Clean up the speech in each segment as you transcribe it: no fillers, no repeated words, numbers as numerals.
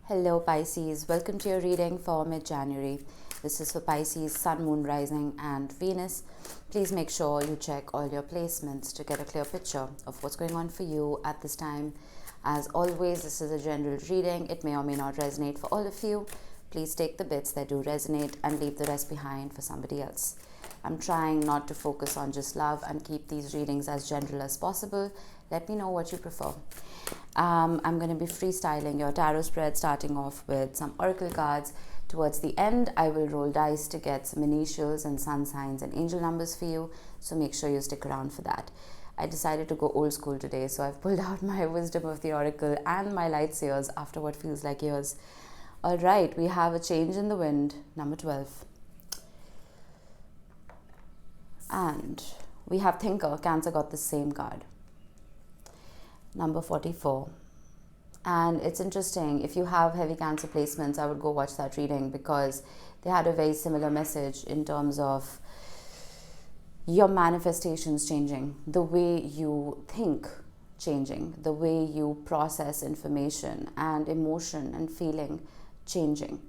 Hello Pisces, welcome to your reading for mid-January. This is for Pisces, Sun, Moon, Rising and Venus. Please make sure you check all your placements to get a clear picture of what's going on for you at this time. As always, this is a general reading. It may or may not resonate for all of you. Please take the bits that do resonate and leave the rest behind for somebody else. I'm trying not to focus on just love and keep these readings as general as possible. Let me know what you prefer. I'm going to be freestyling your tarot spread, starting off with some oracle cards. Towards the end, I will roll dice to get some initials and sun signs and angel numbers for you, so make sure you stick around for that. I decided to go old school today, so I've pulled out my wisdom of the oracle and my light seers after what feels like years. All right, we have a change in the wind, number 12. And we have thinker. Cancer got the same card, number 44. And it's interesting, if you have heavy Cancer placements, I would go watch that reading because they had a very similar message in terms of your manifestations changing, the way you think changing, the way you process information and emotion and feeling changing,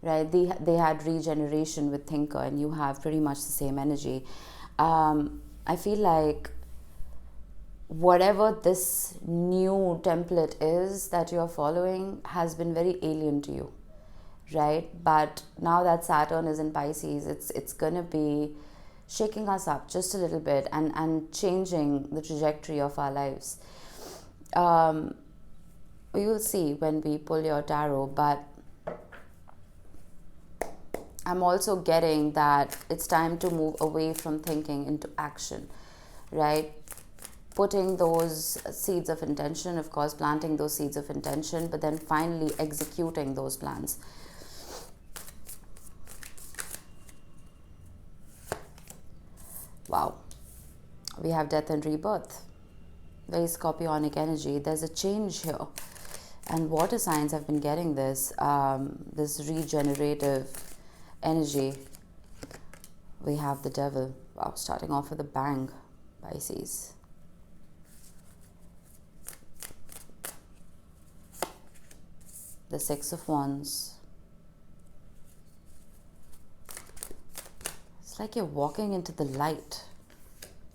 right? They had regeneration with thinker, and you have pretty much the same energy. I feel like whatever this new template is that you're following has been very alien to you, right? But now that Saturn is in Pisces, it's going to be shaking us up just a little bit and changing the trajectory of our lives. We will see when we pull your tarot, but I'm also getting that it's time to move away from thinking into action, right? Putting those seeds of intention, of course, planting those seeds of intention, but then finally executing those plans. Wow. We have death and rebirth. Very scorpionic energy. There's a change here. And water signs have been getting this, this regenerative energy. We have the devil. Wow, starting off with a bang, Pisces. The Six of Wands. It's like you're walking into the light.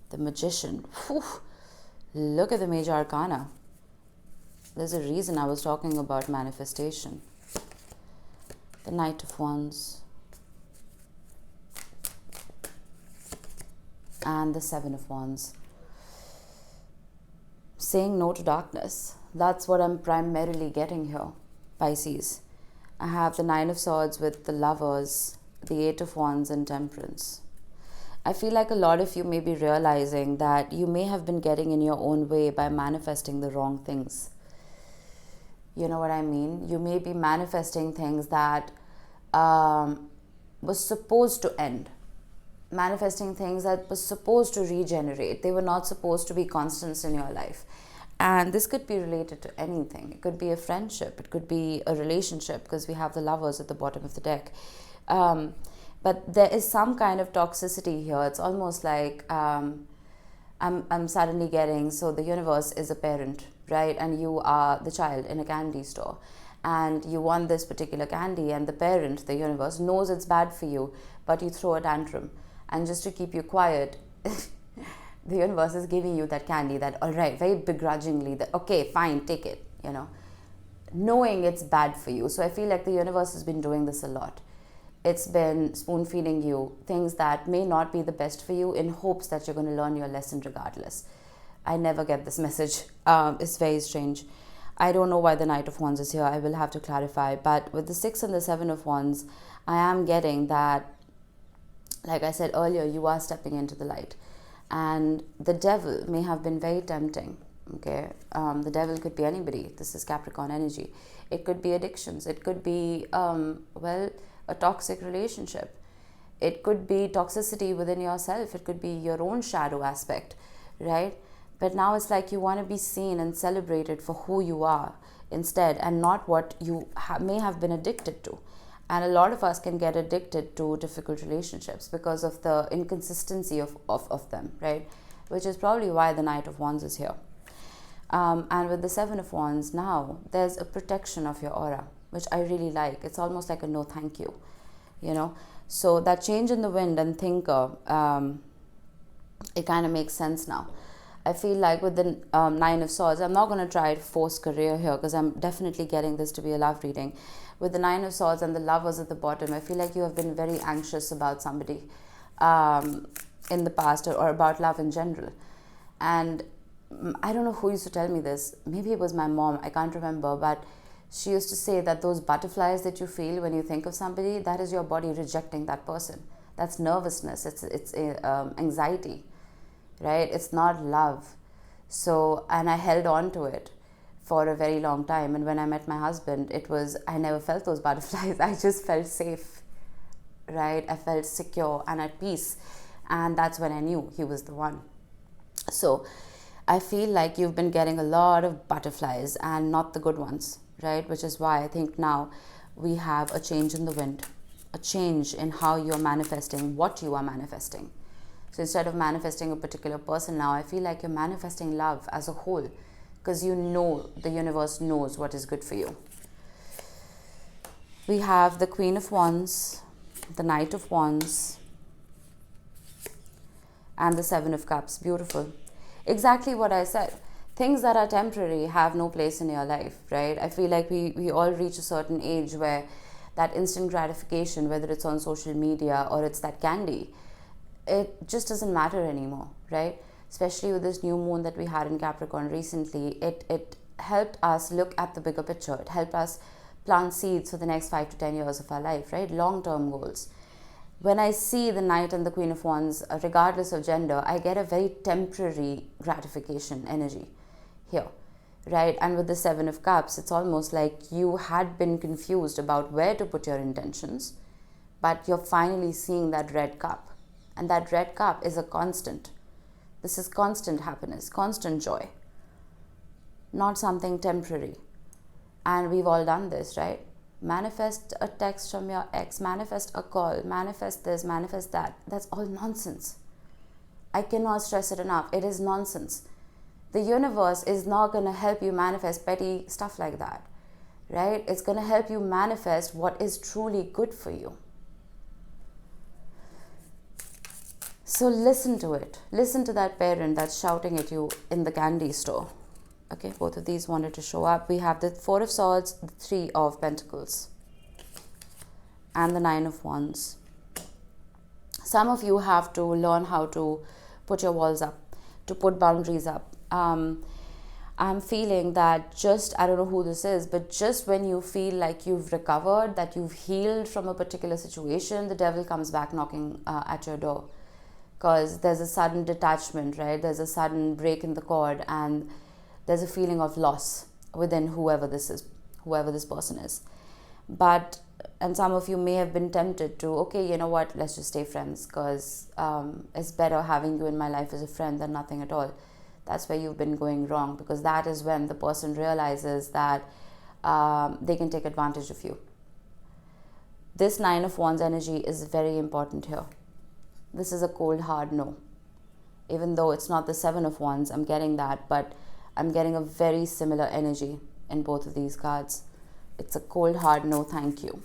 The Magician. Whew. Look at the major arcana. There's a reason I was talking about manifestation. The Knight of Wands. And the Seven of Wands. Saying no to darkness. That's what I'm primarily getting here, Pisces. I have the Nine of Swords with the Lovers, the Eight of Wands and Temperance. I feel like a lot of you may be realizing that you may have been getting in your own way by manifesting the wrong things. You know what I mean? You may be manifesting things that was supposed to end. Manifesting things that was supposed to regenerate. They were not supposed to be constants in your life. And this could be related to anything. It could be a friendship. It could be a relationship, because we have the Lovers at the bottom of the deck. But there is some kind of toxicity here. It's almost like I'm suddenly getting, so the universe is a parent, right? And you are the child in a candy store. And you want this particular candy, and the parent, the universe, knows it's bad for you, but you throw a tantrum. And just to keep you quiet, the universe is giving you that candy, that, all right, very begrudgingly, that, okay, fine, take it, you know, knowing it's bad for you. So I feel like the universe has been doing this a lot. It's been spoon feeding you things that may not be the best for you in hopes that you're going to learn your lesson regardless. I never get this message. It's very strange. I don't know why the Knight of Wands is here. I will have to clarify. But with the Six and the Seven of Wands, I am getting that, like I said earlier, you are stepping into the light. And the devil may have been very tempting, okay? The devil could be anybody. This is Capricorn energy. It could be addictions. It could be, a toxic relationship. It could be toxicity within yourself. It could be your own shadow aspect, right? But now it's like you want to be seen and celebrated for who you are instead, and not what you may have been addicted to. And a lot of us can get addicted to difficult relationships because of the inconsistency of them, right? Which is probably why the Knight of Wands is here. And with the Seven of Wands now, there's a protection of your aura. which I really like. It's almost like a no thank you, you know. So that change in the wind and thinker, it kind of makes sense now. I feel like with the Nine of Swords, I'm not going to try to force career here because I'm definitely getting this to be a love reading. With the Nine of Swords and the Lovers at the bottom, I feel like you have been very anxious about somebody in the past, or about love in general. And I don't know who used to tell me this. Maybe it was my mom. I can't remember. But she used to say that those butterflies that you feel when you think of somebody, that is your body rejecting that person. That's nervousness. It's anxiety, right? It's not love. So, and I held on to it for a very long time. And when I met my husband, I never felt those butterflies. I just felt safe, right? I felt secure and at peace. And that's when I knew he was the one. So I feel like you've been getting a lot of butterflies and not the good ones, right? Which is why I think now we have a change in the wind, a change in how you're manifesting, what you are manifesting. So instead of manifesting a particular person now, I feel like you're manifesting love as a whole, because you know the universe knows what is good for you. We have the Queen of Wands, the Knight of Wands, and the Seven of Cups. Beautiful. Exactly what I said. Things that are temporary have no place in your life, right? I feel like we all reach a certain age where that instant gratification, whether it's on social media or it's that candy, it just doesn't matter anymore, right? Especially with this new moon that we had in Capricorn recently, it helped us look at the bigger picture. It helped us plant seeds for the next 5 to 10 years of our life, right? Long-term goals. When I see the Knight and the Queen of Wands, regardless of gender, I get a very temporary gratification energy here, right? And with the Seven of Cups, it's almost like you had been confused about where to put your intentions, but you're finally seeing that red cup. And that red cup is a constant. This is constant happiness, constant joy, not something temporary. And we've all done this, right? Manifest a text from your ex, manifest a call, manifest this, manifest that. That's all nonsense. I cannot stress it enough. It is nonsense. The universe is not going to help you manifest petty stuff like that, right? It's going to help you manifest what is truly good for you. So listen to it. Listen to that parent that's shouting at you in the candy store. Okay, both of these wanted to show up. We have the Four of Swords, the Three of Pentacles, and the Nine of Wands. Some of you have to learn how to put your walls up, to put boundaries up. I'm feeling that I don't know who this is, but just when you feel like you've recovered, that you've healed from a particular situation, the devil comes back knocking at your door. Because there's a sudden detachment, right? There's a sudden break in the cord, and there's a feeling of loss within whoever this person is. And some of you may have been tempted to, okay, you know what, let's just stay friends, because it's better having you in my life as a friend than nothing at all. That's where you've been going wrong, because that is when the person realizes that they can take advantage of you. This Nine of Wands energy is very important here. This is a cold, hard no. Even though it's not the Seven of Wands, I'm getting that, but I'm getting a very similar energy in both of these cards. It's a cold, hard no, thank you.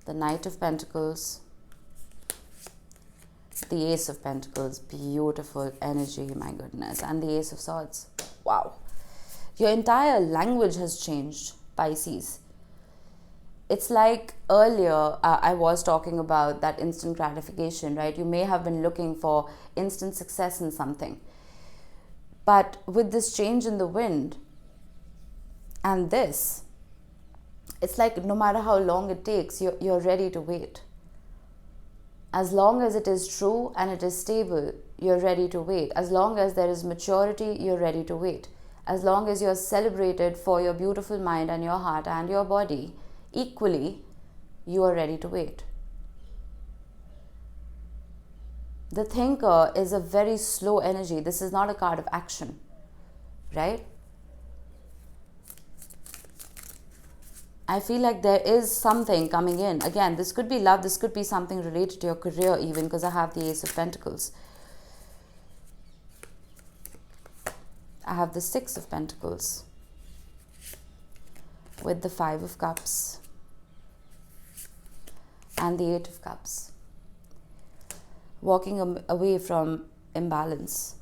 The Knight of Pentacles, the Ace of Pentacles, beautiful energy, my goodness, and the Ace of Swords. Wow. Your entire language has changed, Pisces. It's like earlier I was talking about that instant gratification, right? You may have been looking for instant success in something. But with this change in the wind and this, it's like no matter how long it takes, you're ready to wait. As long as it is true and it is stable, you're ready to wait. As long as there is maturity, you're ready to wait. As long as you're celebrated for your beautiful mind and your heart and your body, equally, you are ready to wait. The Thinker is a very slow energy. This is not a card of action, right? I feel like there is something coming in. Again, this could be love. This could be something related to your career even, because I have the Ace of Pentacles. I have the Six of Pentacles with the Five of Cups and the Eight of Cups. Walking away from imbalance.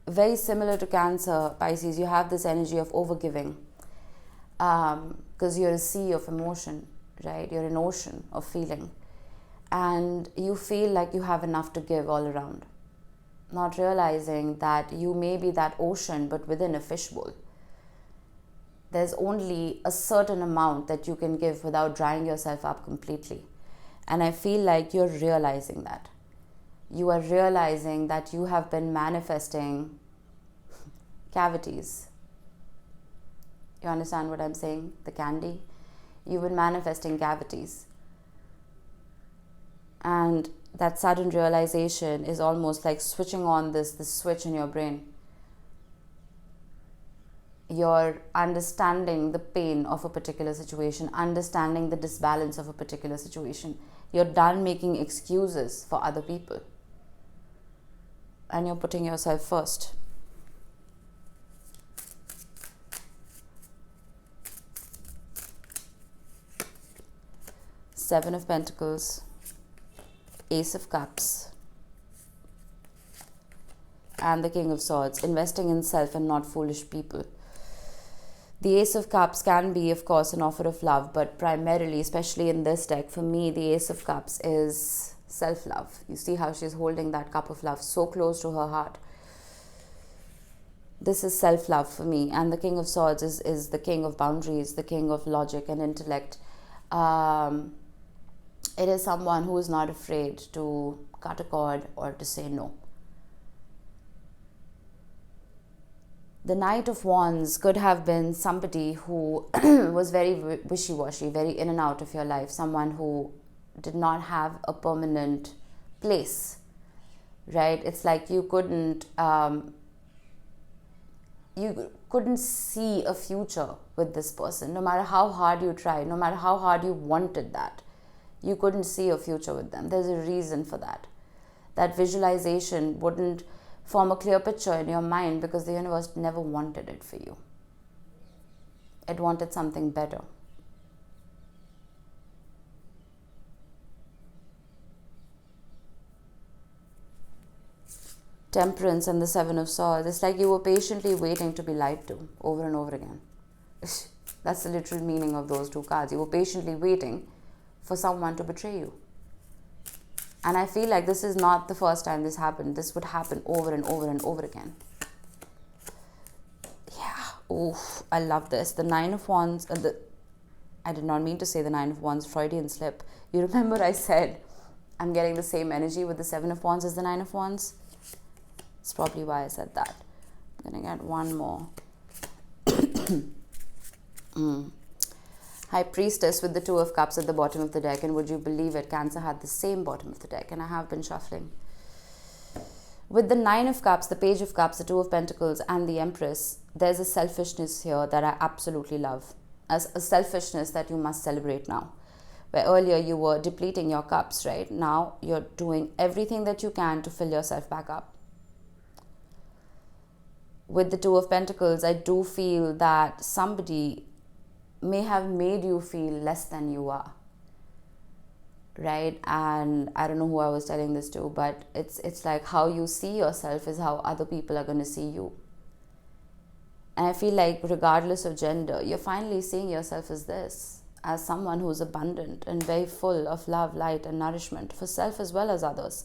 Very similar to Cancer, Pisces, you have this energy of overgiving, because you're a sea of emotion, right? You're an ocean of feeling, and you feel like you have enough to give all around, not realizing that you may be that ocean but within a fishbowl. There's only a certain amount that you can give without drying yourself up completely. And I feel like you're realizing that. You are realizing that you have been manifesting cavities. You understand what I'm saying? The candy. You've been manifesting cavities. And that sudden realization is almost like switching on this switch in your brain. You're understanding the pain of a particular situation, understanding the disbalance of a particular situation. You're done making excuses for other people. And you're putting yourself first. Seven of Pentacles, Ace of Cups, and the King of Swords. Investing in self and not foolish people. The Ace of Cups can be, of course, an offer of love, but primarily, especially in this deck, for me, the Ace of Cups is self-love. You see how she's holding that cup of love so close to her heart. This is self-love for me. And the King of Swords is the king of boundaries, the king of logic and intellect. It is someone who is not afraid to cut a cord or to say no. The Knight of Wands could have been somebody who was very wishy-washy, very in and out of your life. Someone who did not have a permanent place, right? It's like you couldn't see a future with this person. No matter how hard you tried, no matter how hard you wanted that, you couldn't see a future with them. There's a reason for that. That visualization wouldn't form a clear picture in your mind because the universe never wanted it for you. It wanted something better. Temperance and the Seven of Swords. It's like you were patiently waiting to be lied to over and over again. That's the literal meaning of those two cards. You were patiently waiting for someone to betray you. And I feel like this is not the first time this happened. This would happen over and over and over again. Yeah. Oof. I love this. The Nine of Wands. I did not mean to say the Nine of Wands. Freudian slip. You remember I said I'm getting the same energy with the Seven of Wands as the Nine of Wands? That's probably why I said that. I'm going to get one more. High Priestess with the Two of Cups at the bottom of the deck. And would you believe it, Cancer had the same bottom of the deck. And I have been shuffling. With the Nine of Cups, the Page of Cups, the Two of Pentacles, and the Empress, there's a selfishness here that I absolutely love. As a selfishness that you must celebrate now. Where earlier you were depleting your cups, right? Now you're doing everything that you can to fill yourself back up. With the Two of Pentacles, I do feel that somebody may have made you feel less than you are, right? And I don't know who I was telling this to, but it's like how you see yourself is how other people are going to see you. And I feel like regardless of gender, you're finally seeing yourself as this, as someone who's abundant and very full of love, light, and nourishment for self as well as others.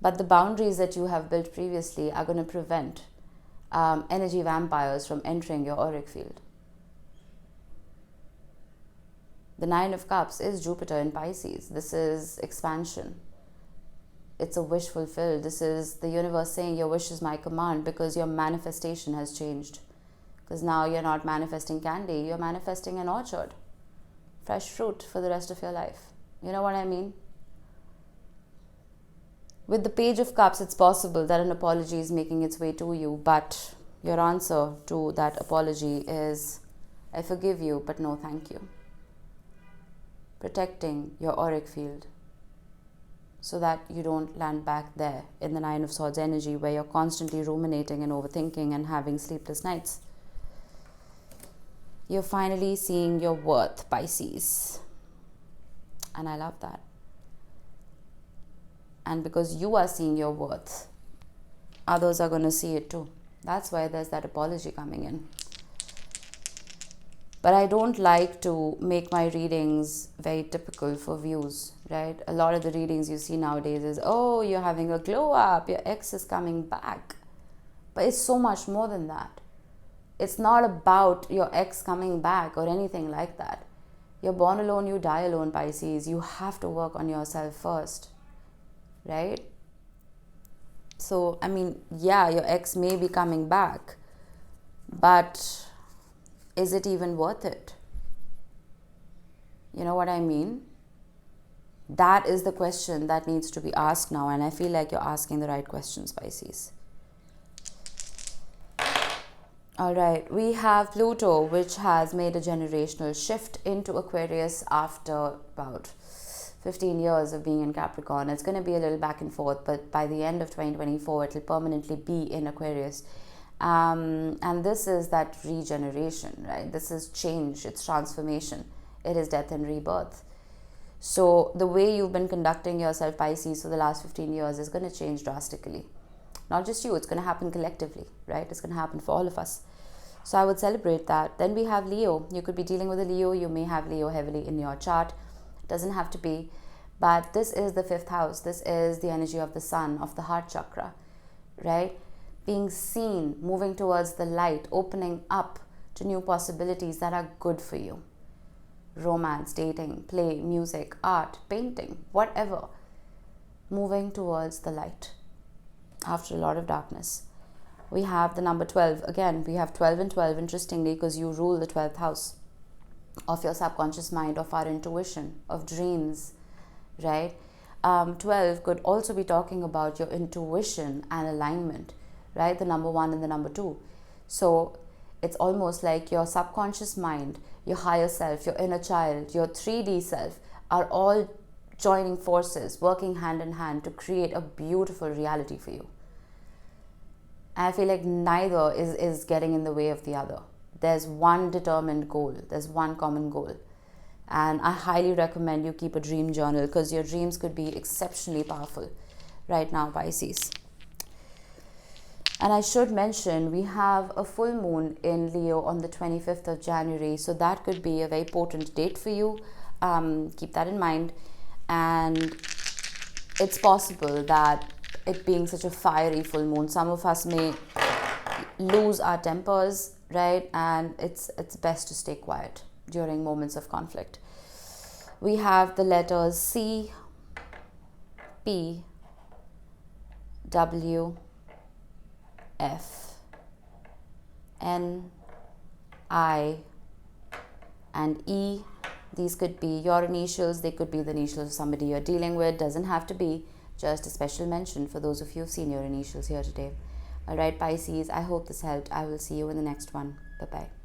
But the boundaries that you have built previously are going to prevent energy vampires from entering your auric field. The Nine of Cups is Jupiter in Pisces. This is expansion. It's a wish fulfilled. This is the universe saying your wish is my command because your manifestation has changed. Because now you're not manifesting candy, you're manifesting an orchard. Fresh fruit for the rest of your life. You know what I mean? With the Page of Cups, it's possible that an apology is making its way to you, but your answer to that apology is, I forgive you, but no thank you. Protecting your auric field. so that you don't land back there in the Nine of Swords energy where you're constantly ruminating and overthinking and having sleepless nights. You're finally seeing your worth, Pisces. And I love that. And because you are seeing your worth, others are going to see it too. That's why there's that apology coming in. But I don't like to make my readings very typical for views, right? A lot of the readings you see nowadays is, oh, you're having a glow up, your ex is coming back. But it's so much more than that. It's not about your ex coming back or anything like that. You're born alone, you die alone, Pisces. You have to work on yourself first, right? So, I mean, yeah, your ex may be coming back, but is it even worth it? You know what I mean? That is the question that needs to be asked now, and I feel like you're asking the right questions, Pisces. All right, we have Pluto, which has made a generational shift into Aquarius after about 15 years of being in Capricorn. It's going to be a little back and forth, but by the end of 2024, it will permanently be in Aquarius. And this is that regeneration, right? This is change, it's transformation. It is death and rebirth. So the way you've been conducting yourself, Pisces, for the last 15 years is going to change drastically. Not just you, it's going to happen collectively, right? It's going to happen for all of us. So I would celebrate that. Then we have Leo. You could be dealing with a Leo. You may have Leo heavily in your chart. It doesn't have to be. But this is the 5th house. This is the energy of the sun, of the heart chakra, right? Being seen, moving towards the light, opening up to new possibilities that are good for you. Romance, dating, play, music, art, painting, whatever. Moving towards the light after a lot of darkness. We have the number 12. Again, we have 12 and 12, interestingly, because you rule the 12th house of your subconscious mind, of our intuition, of dreams, right? 12 could also be talking about your intuition and alignment, right? The number 1 and the number 2. So it's almost like your subconscious mind, your higher self, your inner child, your 3D self are all joining forces, working hand in hand to create a beautiful reality for you. And I feel like neither is getting in the way of the other. There's one determined goal. There's one common goal. And I highly recommend you keep a dream journal, because your dreams could be exceptionally powerful right now, Pisces. And I should mention, we have a full moon in Leo on the 25th of January. So that could be a very potent date for you. Keep that in mind. And it's possible that it being such a fiery full moon, some of us may lose our tempers, right? And it's best to stay quiet during moments of conflict. We have the letters C, P, W, F, N, I, and E. These could be your initials, they could be the initials of somebody you're dealing with, doesn't have to be, just a special mention for those of you who've seen your initials here today. All right, Pisces, I hope this helped. I will see you in the next one. Bye-bye.